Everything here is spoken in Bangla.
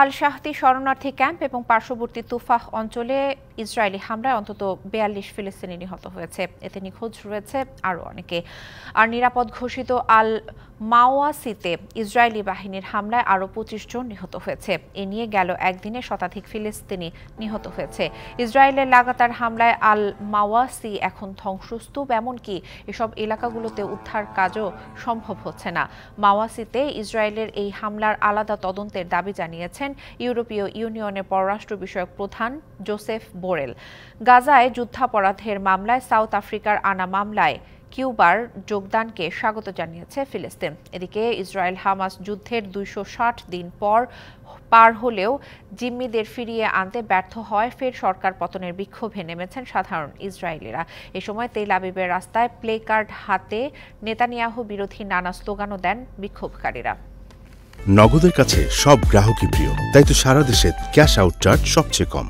আল শাহতি শরণার্থী ক্যাম্প এবং পার্শ্ববর্তী তুফাহ অঞ্চলে ইসরায়েলি হামলায় অন্তত ৪২ ফিলিস্তিনি নিহত হয়েছে। এতে নিখোঁজ রয়েছে আরও অনেকে। আর নিরাপদ ঘোষিত আল মাওয়াসিতে ইসরায়েলি বাহিনীর হামলায় আরও ২৫ জন নিহত হয়েছে। এ নিয়ে গেল একদিনে শতাধিক ফিলিস্তিনি নিহত হয়েছে। ইসরায়েলের লাগাতার হামলায় আল মাওয়াসি এখন ধ্বংসস্তূপ, এমনকি এসব এলাকাগুলোতে উদ্ধার কাজও সম্ভব হচ্ছে না। মাওয়াসিতে ইসরায়েলের এই হামলার আলাদা তদন্তের দাবি জানিয়েছেন ইউরোপীয় ইউনিয়নের পররাষ্ট্র বিষয়ক প্রধান জোসেফ বোরেল। গাজায় যুদ্ধাপরাধের মামলায় সাউথ আফ্রিকার আনা মামলায় কিউবার যোগদানকে স্বাগত জানিয়েছে ফিলিস্তিন। এদিকে ইসরায়েল হামাস যুদ্ধের ২৬০ দিন পার হলেও জিম্মিদের ফিরিয়ে আনতে ব্যর্থ হয় ফের সরকার পতনের বিক্ষোভে নেমেছেন সাধারণ ইসরায়েলিরা। এ সময় তেল আবিবের রাস্তায় প্লে কার্ড হাতে নেতানিয়াহু বিরোধী নানা স্লোগানও দেন বিক্ষোভকারীরা। নগদের কাছে সব গ্রাহকই প্রিয়, তাই তো সারা দেশে ক্যাশ আউট চার্জ সবচেয়ে কম।